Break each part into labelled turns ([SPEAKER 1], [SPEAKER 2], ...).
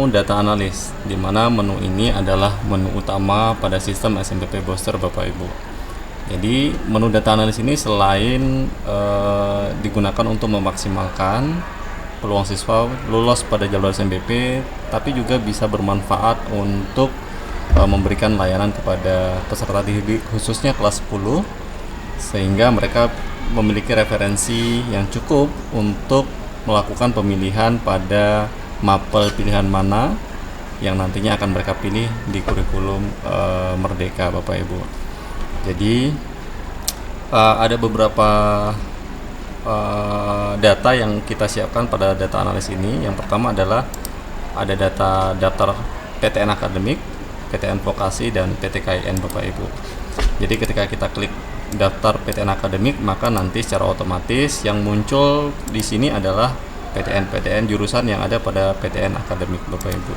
[SPEAKER 1] menu data analis, di mana menu ini adalah menu utama pada sistem SNMP Booster Bapak Ibu. Jadi menu data analis ini selain digunakan untuk memaksimalkan peluang siswa lulus pada jalur SNMP, tapi juga bisa bermanfaat untuk memberikan layanan kepada peserta didik khususnya kelas 10, sehingga mereka memiliki referensi yang cukup untuk melakukan pemilihan pada mapel pilihan mana yang nantinya akan mereka pilih di kurikulum Merdeka Bapak Ibu. Jadi ada beberapa data yang kita siapkan pada data analis ini. Yang pertama adalah ada data daftar PTN akademik, PTN vokasi, dan PTKIN Bapak Ibu. Jadi ketika kita klik daftar PTN akademik, maka nanti secara otomatis yang muncul di sini adalah PTN jurusan yang ada pada PTN akademik Bapak Ibu.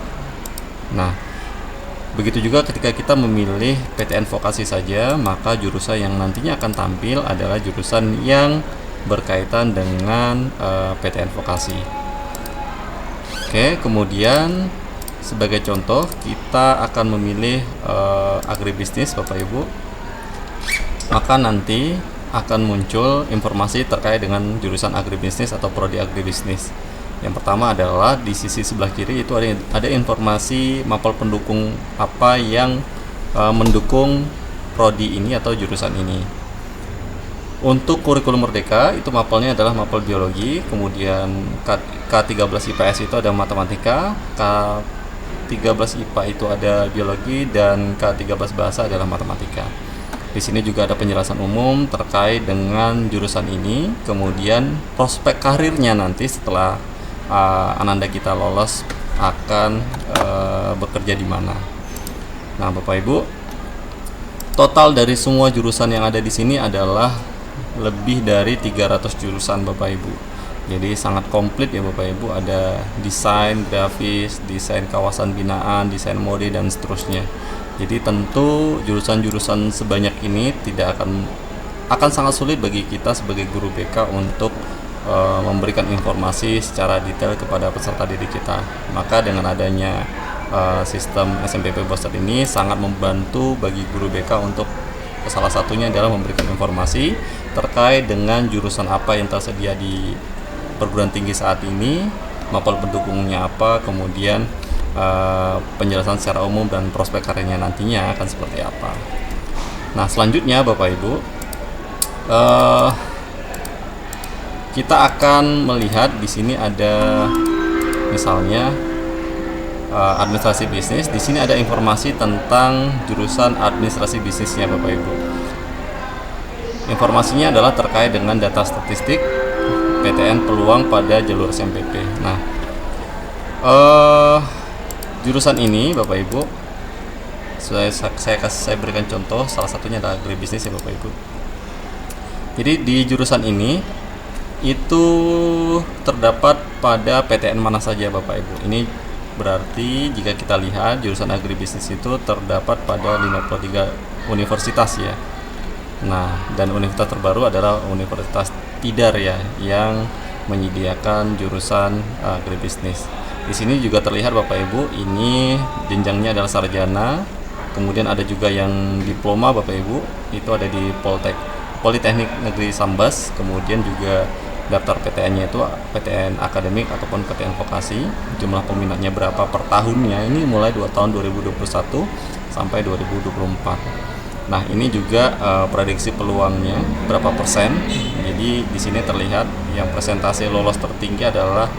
[SPEAKER 1] Nah, begitu juga ketika kita memilih PTN vokasi saja, maka jurusan yang nantinya akan tampil adalah jurusan yang berkaitan dengan PTN vokasi. Oke, kemudian sebagai contoh kita akan memilih agribisnis Bapak Ibu. Maka nanti akan muncul informasi terkait dengan jurusan agribisnis atau prodi agribisnis. Yang pertama adalah di sisi sebelah kiri itu ada informasi mapel pendukung apa yang mendukung prodi ini atau jurusan ini. Untuk kurikulum Merdeka itu mapelnya adalah mapel biologi, kemudian K13 IPS itu ada matematika, K13 IPA itu ada biologi, dan K13 bahasa adalah matematika. Di sini juga ada penjelasan umum terkait dengan jurusan ini, kemudian prospek karirnya nanti setelah ananda kita lolos akan bekerja di mana. Nah, Bapak Ibu, total dari semua jurusan yang ada di sini adalah lebih dari 300 jurusan Bapak Ibu. Jadi sangat komplit ya Bapak Ibu, ada desain grafis, desain kawasan binaan, desain mode, dan seterusnya. Jadi tentu jurusan-jurusan sebanyak ini tidak akan sangat sulit bagi kita sebagai guru BK untuk memberikan informasi secara detail kepada peserta didik kita. Maka dengan adanya sistem SNMP Booster ini sangat membantu bagi guru BK untuk salah satunya adalah memberikan informasi terkait dengan jurusan apa yang tersedia di perguruan tinggi saat ini, mapel pendukungnya apa, kemudian penjelasan secara umum dan prospek karirnya nantinya akan seperti apa. Nah, selanjutnya Bapak Ibu, kita akan melihat di sini ada misalnya administrasi bisnis. Di sini ada informasi tentang jurusan administrasi bisnisnya Bapak Ibu. Informasinya adalah terkait dengan data statistik PTN peluang pada jalur SNMP. Nah, jurusan ini Bapak Ibu, saya berikan contoh, salah satunya adalah agribisnis ya Bapak Ibu. Jadi di jurusan ini itu terdapat pada PTN mana saja Bapak Ibu. Ini berarti jika kita lihat jurusan agribisnis itu terdapat pada 53 universitas ya. Nah, dan universitas terbaru adalah Universitas Tidar ya, yang menyediakan jurusan agribisnis. Di sini juga terlihat Bapak Ibu, ini jenjangnya adalah sarjana, kemudian ada juga yang diploma Bapak Ibu, itu ada di Politeknik Negeri Sambas, kemudian juga daftar PTN-nya itu PTN akademik ataupun PTN vokasi. Jumlah peminatnya berapa per tahunnya, ini mulai tahun 2021 sampai 2024. Nah, ini juga prediksi peluangnya berapa persen. Jadi di sini terlihat yang presentasi lolos tertinggi adalah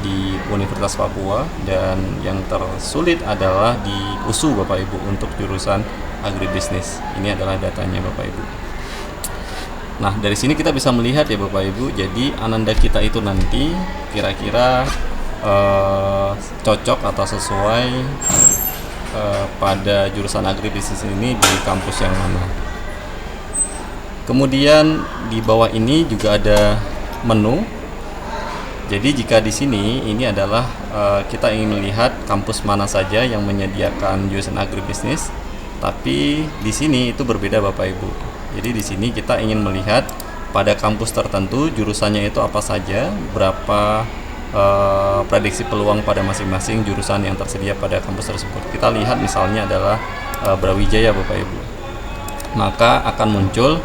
[SPEAKER 1] di Universitas Papua, dan yang tersulit adalah di USU Bapak Ibu untuk jurusan agribisnis. Ini adalah datanya Bapak Ibu. Nah, dari sini kita bisa melihat ya Bapak Ibu, jadi ananda kita itu nanti kira-kira cocok atau sesuai pada jurusan agribisnis ini di kampus yang mana. Kemudian di bawah ini juga ada menu. Jadi jika di sini ini adalah kita ingin melihat kampus mana saja yang menyediakan jurusan agribisnis, tapi di sini itu berbeda Bapak Ibu. Jadi di sini kita ingin melihat pada kampus tertentu jurusannya itu apa saja, berapa prediksi peluang pada masing-masing jurusan yang tersedia pada kampus tersebut. Kita lihat misalnya adalah Brawijaya Bapak Ibu. Maka akan muncul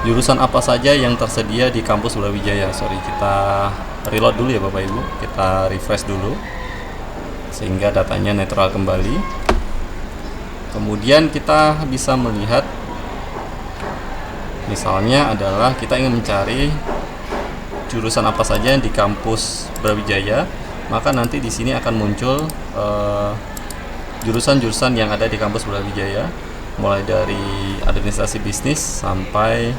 [SPEAKER 1] jurusan apa saja yang tersedia di kampus Brawijaya. Kita reload dulu ya Bapak Ibu. Kita refresh dulu sehingga datanya netral kembali. Kemudian kita bisa melihat misalnya adalah kita ingin mencari jurusan apa saja di kampus Brawijaya, maka nanti di sini akan muncul jurusan-jurusan yang ada di kampus Brawijaya, mulai dari administrasi bisnis sampai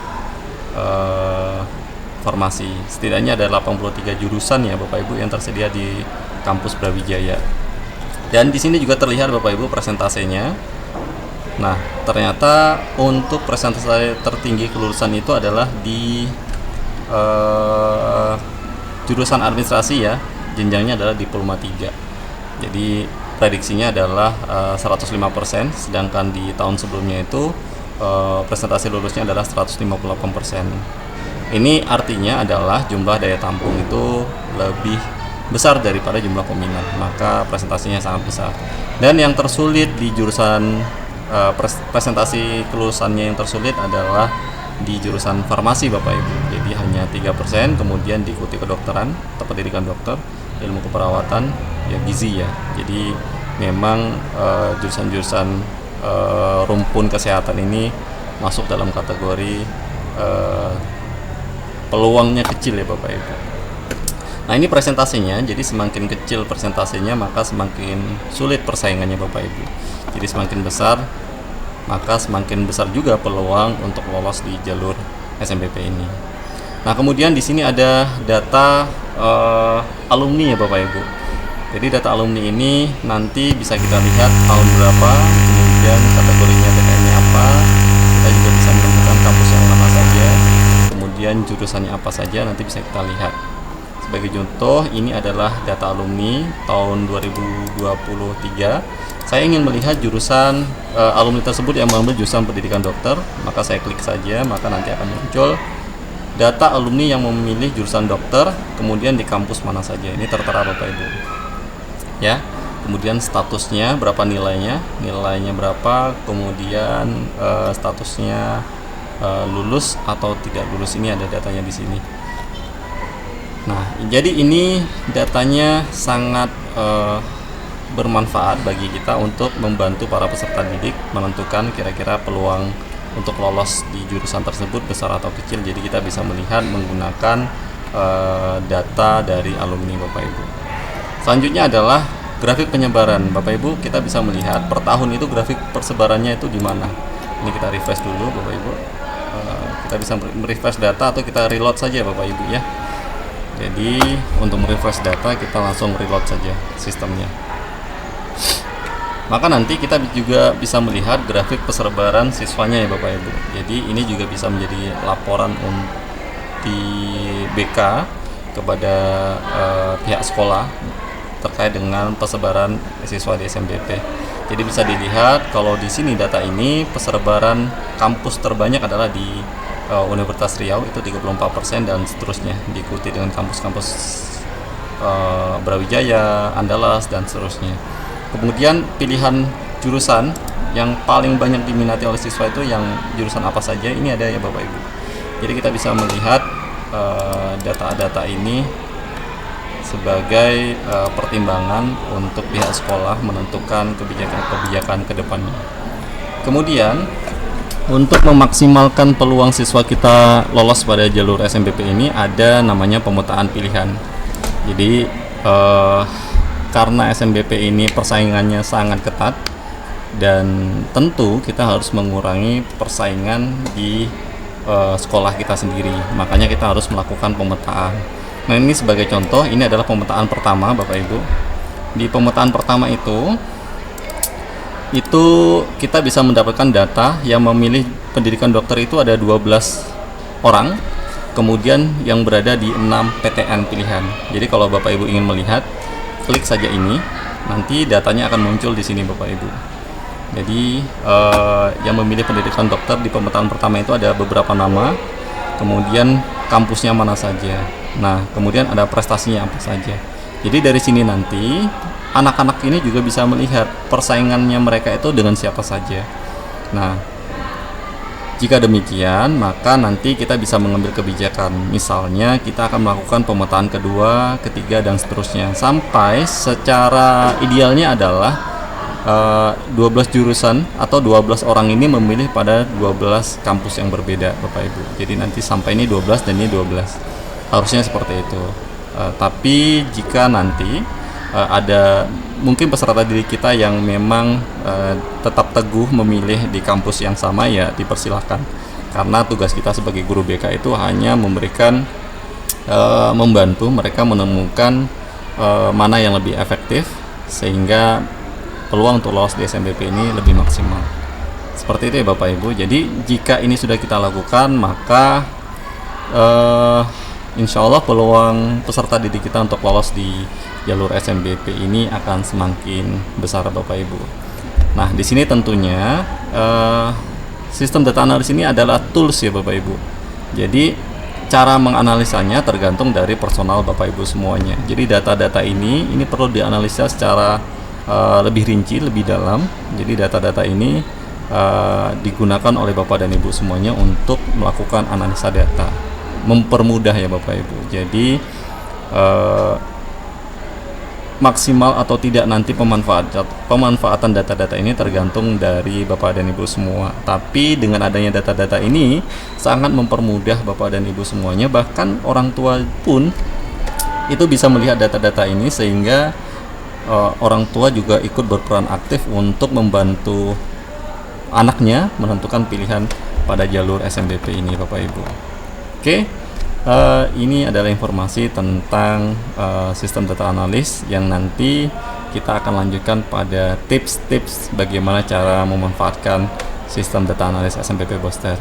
[SPEAKER 1] farmasi. Setidaknya ada 83 jurusan ya Bapak Ibu yang tersedia di kampus Brawijaya. Dan di sini juga terlihat Bapak Ibu presentasenya. Nah, ternyata untuk presentase tertinggi kelulusan itu adalah di jurusan administrasi ya, jenjangnya adalah diploma 3. Jadi prediksinya adalah 105%, sedangkan di tahun sebelumnya itu presentasi lulusnya adalah 158%. Ini artinya adalah jumlah daya tampung itu lebih besar daripada jumlah peminat, maka presentasinya sangat besar. Dan yang tersulit di jurusan presentasi kelulusannya yang tersulit adalah di jurusan farmasi Bapak Ibu. Jadi hanya 3%, kemudian diikuti kedokteran atau pendidikan dokter, ilmu keperawatan, ya gizi ya. Jadi memang jurusan-jurusan rumpun kesehatan ini masuk dalam kategori peluangnya kecil ya Bapak Ibu. Nah, ini presentasinya, jadi semakin kecil presentasinya maka semakin sulit persaingannya Bapak Ibu. Jadi semakin besar maka semakin besar juga peluang untuk lolos di jalur SNMPP ini. Nah, kemudian di sini ada data alumni ya Bapak Ibu. Jadi data alumni ini nanti bisa kita lihat tahun berapa, kemudian kategorinya PTN-nya apa. Kita juga bisa menemukan kampus yang mana saja, kemudian jurusannya apa saja, nanti bisa kita lihat. Sebagai contoh, ini adalah data alumni tahun 2023. Saya ingin melihat jurusan alumni tersebut yang mengambil jurusan pendidikan dokter, maka saya klik saja, maka nanti akan muncul data alumni yang memilih jurusan dokter, kemudian di kampus mana saja. Ini tertera Bapak Ibu. Ya. Kemudian statusnya berapa nilainya berapa, kemudian statusnya lulus atau tidak lulus, ini ada datanya di sini. Nah, jadi ini datanya sangat bermanfaat bagi kita untuk membantu para peserta didik menentukan kira-kira peluang untuk lolos di jurusan tersebut besar atau kecil. Jadi kita bisa melihat menggunakan data dari alumni Bapak Ibu. Selanjutnya adalah grafik penyebaran Bapak Ibu. Kita bisa melihat per tahun itu grafik persebarannya itu di mana. Ini kita refresh dulu Bapak Ibu. Kita bisa merefresh data atau kita reload saja Bapak Ibu ya. Jadi untuk merefresh data kita langsung reload saja sistemnya. Maka nanti kita juga bisa melihat grafik persebaran siswanya ya Bapak Ibu. Jadi ini juga bisa menjadi laporan di BK kepada pihak sekolah terkait dengan persebaran siswa di SNMPP. Jadi bisa dilihat kalau di sini data ini persebaran kampus terbanyak adalah di Universitas Riau itu 34% dan seterusnya, diikuti dengan kampus-kampus Brawijaya, Andalas dan seterusnya. Kemudian pilihan jurusan yang paling banyak diminati oleh siswa itu yang jurusan apa saja, ini ada ya Bapak Ibu. Jadi kita bisa melihat data-data ini sebagai pertimbangan untuk pihak sekolah menentukan kebijakan-kebijakan ke depannya. Kemudian untuk memaksimalkan peluang siswa kita lolos pada jalur SNMPP ini ada namanya pemetaan pilihan. Jadi karena SNMPP ini persaingannya sangat ketat dan tentu kita harus mengurangi persaingan di sekolah kita sendiri, makanya kita harus melakukan pemetaan. Nah, ini sebagai contoh, ini adalah pemetaan pertama Bapak Ibu. Di pemetaan pertama itu kita bisa mendapatkan data yang memilih pendidikan dokter itu ada 12 orang, kemudian yang berada di 6 PTN pilihan. Jadi kalau Bapak Ibu ingin melihat, klik saja ini, nanti datanya akan muncul di sini Bapak Ibu. Jadi yang memilih pendidikan dokter di pemetaan pertama itu ada beberapa nama, kemudian kampusnya mana saja. Nah, kemudian ada prestasinya apa saja. Jadi dari sini nanti anak-anak ini juga bisa melihat persaingannya mereka itu dengan siapa saja. Nah, jika demikian, maka nanti kita bisa mengambil kebijakan. Misalnya, kita akan melakukan pemetaan kedua, ketiga, dan seterusnya. Sampai secara idealnya adalah 12 jurusan atau 12 orang ini memilih pada 12 kampus yang berbeda, Bapak Ibu. Jadi nanti sampai ini 12 dan ini 12. Harusnya seperti itu. Tapi jika nanti ada mungkin peserta didik kita yang memang tetap teguh memilih di kampus yang sama, ya dipersilahkan, karena tugas kita sebagai guru BK itu hanya memberikan membantu mereka menemukan mana yang lebih efektif sehingga peluang untuk lolos di SNBP ini lebih maksimal. Seperti itu ya Bapak Ibu. Jadi jika ini sudah kita lakukan, maka insya Allah peluang peserta didik kita untuk lolos di jalur SNBP ini akan semakin besar Bapak Ibu. Nah, di sini tentunya sistem data analis ini adalah tools ya Bapak Ibu. Jadi cara menganalisanya tergantung dari personal Bapak Ibu semuanya. Jadi data-data ini perlu dianalisa secara lebih rinci, lebih dalam. Jadi data-data ini digunakan oleh Bapak dan Ibu semuanya untuk melakukan analisa data, mempermudah ya Bapak Ibu. Jadi maksimal atau tidak nanti pemanfaatan data-data ini tergantung dari Bapak dan Ibu semua. Tapi dengan adanya data-data ini sangat mempermudah Bapak dan Ibu semuanya, bahkan orang tua pun itu bisa melihat data-data ini, sehingga orang tua juga ikut berperan aktif untuk membantu anaknya menentukan pilihan pada jalur SNBP ini Bapak Ibu. Oke. Ini adalah informasi tentang sistem data analis yang nanti kita akan lanjutkan pada tips-tips bagaimana cara memanfaatkan sistem data analis SNBP Boster.